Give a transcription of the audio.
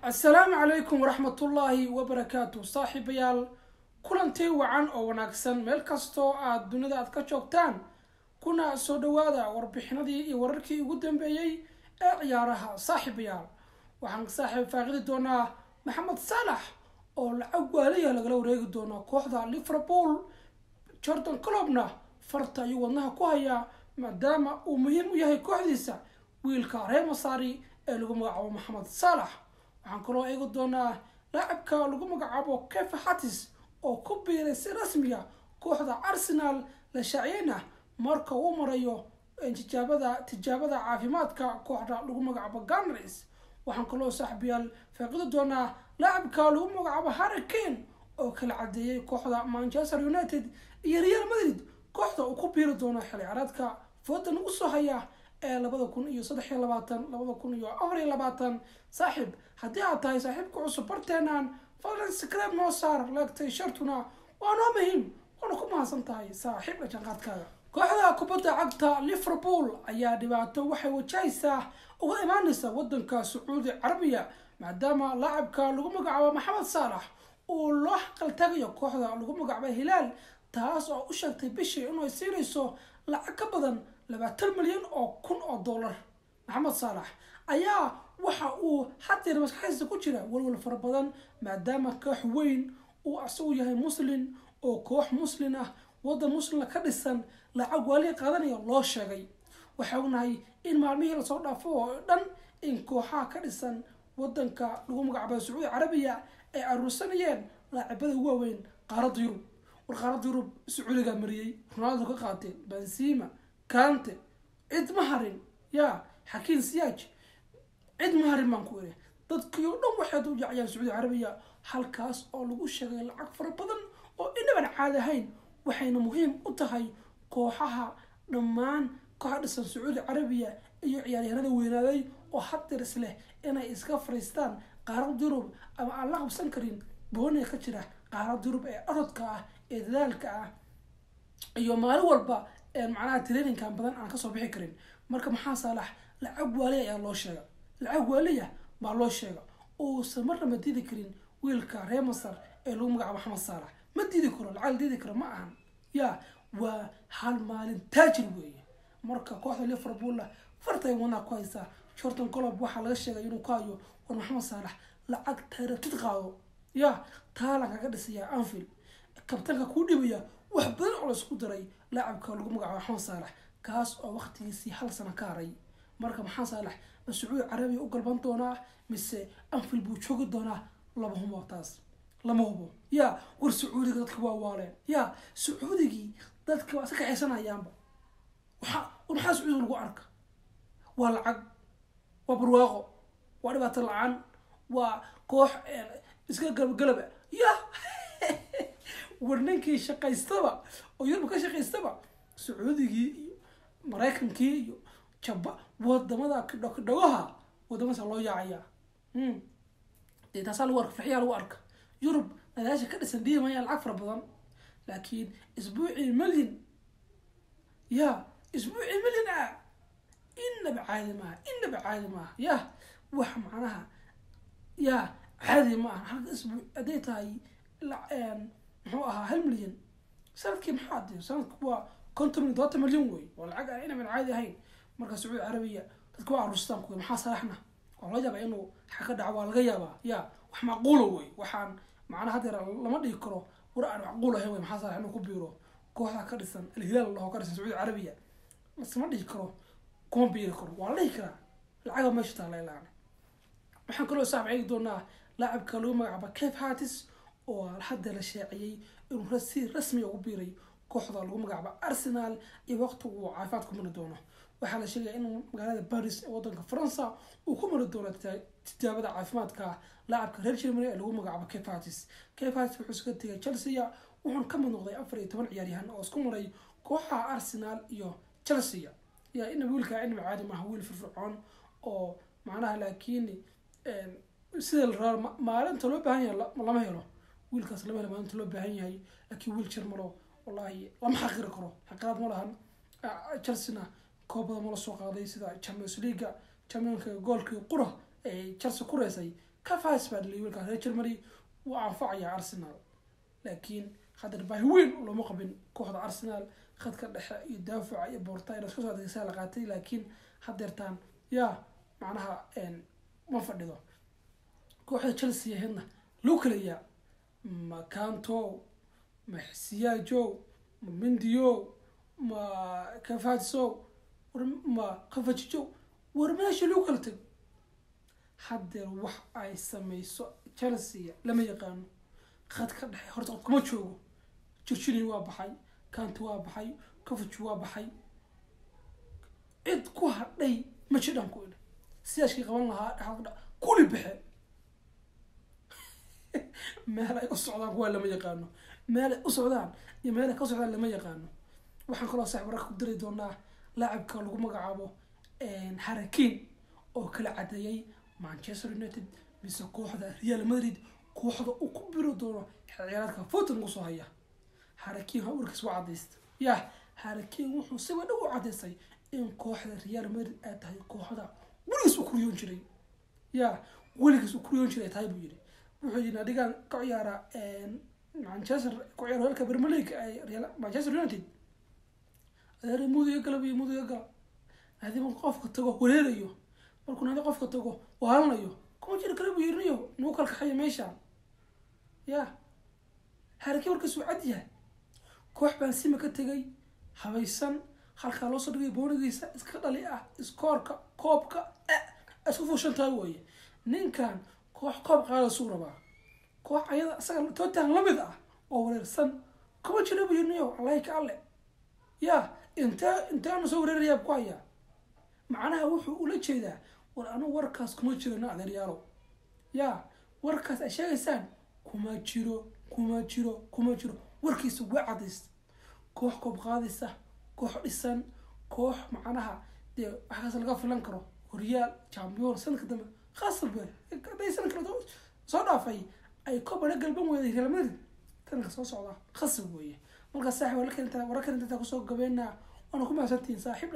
السلام عليكم ورحمة الله وبركاته صاحب يال كلنتي وعن أو وناكسن ملكستو الدنيا أتكشوكتان كنا سودوادا وربحنادي ورركي قدام بيي عيارها صاحب يال وعن صاحب فاقد دونا محمد صالح أو الأولية لقلو ريق دونا كوحدة ليفربول جوردن كلوبنا فرطا يوانها كوهيا مادام ومهم يهي كوحديسا ويلكا ريما صاري اللي مقعو محمد صالح waxaan kaloo eegi doonaa laacibka lagu magacaabo Kefa Hatis oo ku biiray si rasmi ah kooxda Arsenal la shaaciyayna marka uu marayo tijaabada caafimaadka kooxda lagu magacaabo Gunners waxaan kaloo saaxiibayaal faaqido doonaa laacibka lagu magacaabo Harry Kane oo kala cadeeyay kooxda Manchester United iyo Real Madrid kooxda uu ku biiri doono xilli ciyaareedka foodan u soo haya 2023 صاحب هدي أتاي صاحب كوسو برتنان فلان سكراب نوصار لاكتي شرطنا وأنا مهم وأنا كم هسنتاي صاحب لجنقات كذا كوحدة كبدا عقدة ليفربول أيا دبعته وحي وجايسة وإيمانسة ودنك سعودي عربية مادام لاعب كان لقوم مقعبة محمد صالح والله قلتاقيا كوحدة لقوم مقعبة هلال تاس أو أشكتي بشي إنه يصيريسو لعب كبدا 2 مليون أو كون أو دولار محمد صالح أيا waxa uu xatir maskaxdiisa ku jira walwal fara badan maadaama koox weyn uu asoo yahay muslim oo koox muslim ah wadan muslim ka dhisan lacag wali qaadanayo loo sheegay waxa uu nahay in maalmihii la soo dhaafo oo dhan in kooxaha ka dhisan wadanka lagu magacaabo Sacuudi Carabiya ay aruusanayeen laacibada waaweyn qaaradda Yurub warqaaradda Yurub Sacuudiga mariyay Ronaldo ka qaatay Benzema Kante cid maharin ya Hakim Ziyech عيد مهاري مانكوري dadkii oo dhan waxay u jacayaan Saudi Arabia halkaas oo lagu sheegay lacag fara badan oo inaba caadi ahayn waxayna muhiim u tahay kooxaha dhammaan kooxda Saudi Arabia iyo ciyaaryahanada weynaaday oo hadir isleh inay iska fariistaan qaarad Yurub ama aan la qabsan karin boonay ka jira qaarad Yurub ee orodka ah ee dadaalka ah iyo maalin walba ee macnaha training-kan badan aan ka soo bixi karin marka maxaa Saalax lacag wali ayaa loo sheegay lacag waliya ma loo sheego oo samarna ma diidi karin wiilka reer Masar ee lagu magacaabo Maxamed Saalax ma diidi karo lacag diidi karo ma ahan ya waa hal maalin taajir weeye marka kooxda Liverpool fartay wana ku haysa Jordan Klopp waxa laga sheegay inuu kaayo war Maxamed Saalax lacag taariikh qaado ya taala kaga dhisaya Anfield kabtanka ku dhibaya wax badan oo isku daray laacibka lagu magacaabo Maxamed Saalax kaas oo waqtigiisii hal sano ka haray marka Maxamed Saalax Sacuudi Carabiya u galban doona mise Anfield buu joogi doona laba humotaas lama hubo ya war Sacuudiga dadka waa waaleen ya Sacuudigi dadka waa ka xisanayaanba waxa Sacuudi lagu arka waa lacag waa barwaaqo waa dhibaato la'aan waa koox iska galaba ya warninkii shaqaystaba oo yurub ka shaqaystaba Sacuudigi Mareykankii iyo jabba wadamada dhagaha wadamada loo yaacaya taasal warka fixiya lagu arka Yurub nadaasha ka dhisan diimaya lacag fara badan laakiin isbuuci milyan ya isbuuci milyan inna بعادي ما ya wax macnaha ya caadi ma hal isbuuc adeetay muxuu ahaa 1 milyan sanadkii maxaa sanadku waa 50 milyan way wala lacag ina min caadi ahayn marka Saudi Arabia dadku waa arustaan ku maxaa Saalaxna oo la yaabay inuu xaqa dhaco laga yaabaa ya wax macquul way waxaan macnaha hadda lama dhigi karo war aan macquul ahayn maxaa Saalax inuu ku biiro kooxda ka dhisan Al-Hilal oo ka dhisan Saudi Arabia ma dhigi karo kuma biiri karo waa la dhigi karaa lacag ma shita leelaan waxaan kaloo saaxiibay doonaa laacibka lagu magacaabo Kefa Hatis oo hadda la shaaciyay inuu rasmi ugu biiray kooxda lagu magacaabo Arsenal iyo waqtigu caafimaad ku mari doono waxa la sheegay inuu magaalada Paris ee wadanka Faransa uu ku mari doono tijaabada caafimaadka laacibka reer Germany ee lagu magacaabo Kefa Hatis wuxuu iska tagay Chelsea wuxuu ka mid noqday 14 ciyaaryahan oo isku maray kooxaha Arsenal iyo Chelsea ya in wiilka in caadi ma wiil firfircoon oo macnaha laakiin sida maalinta loo baahan yahay lama helo wiilkaas lama helo maalinta loo baahan yahay laakiin wiil Germano wallahi lama xaqiri karo xaqaad ma lahan Chelsea koobada ma la soo qaaday sida Champions League Champions goolkii qura ee Chelsea ku reesay كفاس بعد اللي يقول كان جرماني وعنفع يا أرسنال لكن خاطر باهي وين ولا مقبل كوحد أرسنال خد كان يدافع يبورتاي بس كوسا رسالة قاتي لكن حضرتان يا معناها إن ما فردوا كوحد تشيلسي هنا لوكليا ما كانتو ما حسياجو ما منديو ما كفاتسو ما قفتشو ورماشي لوكلتب حضر وح أي سميسو تشيلسي لما يقانو خد كان هرتو كما تشوفوا تشيلسي وابحي كانتو وابحي كفتشو وابحي إد كوها لي ما شدان كويل سياشكي قبل لها كل بحي مالك أصعدان هو لما يقانو مالك أصعدان يا مالك أصعدان لما يقانو waxaan kaloo saaxiib wararka ku diri doonaa laacibka lagu magacaabo Harakin oo kala cadeeyay Manchester United mise kooxda Real Madrid kooxda uu ku biro doono ciyaarta Foden ugu soo haya Harakin warkiis waa cadeystay yaa Harakin wuxuu si wada u cadeysay in kooxda Real Madrid ay tahay kooxda weligiis u kuriyoon jiray yaa weligiis u kuriyoon jiray tahay buu yiri wuxuu yidhi dhigan ka ciyaara Manchester ku ciyaaro halka Premier League ay Real Manchester United هذا مودي يقلب مودي يقلب هذه من قف كتجو وليريو مركون هذا قف كتجو وهالنيو كم جرى كلام يرنيو نوكل كحية ميشان يا هاركي وركس وعديها كوح بنسيم كتجي حبيسان خلك الله صدقي بونجيس إسكالي إسكورك كوبك أشوفه شنطاوي نين كان كوح كوب على صورة بقى كوح أيضا سأل توتان لبضة أو وليرسان كم جرى بيرنيو الله يكالله يا انت مصور الرياب كويا معناها وحو ولا جيدا وانا وركاس كما جيرنا على ريالو يا وركاس اشياء سان كما جيرو وركيس وعدس كوح كوب قادسه كوح دسان كوح معناها دي waxaas laga filan karo Real Champions sanadka dambe khasab baa day sanadka soo dhaafay ay kobada galban weeday Real Madrid tan soo socda khasab weeye marka saaxiib wala kanta wararka inta ku soo gabeena wana ku maasantiin saaxiib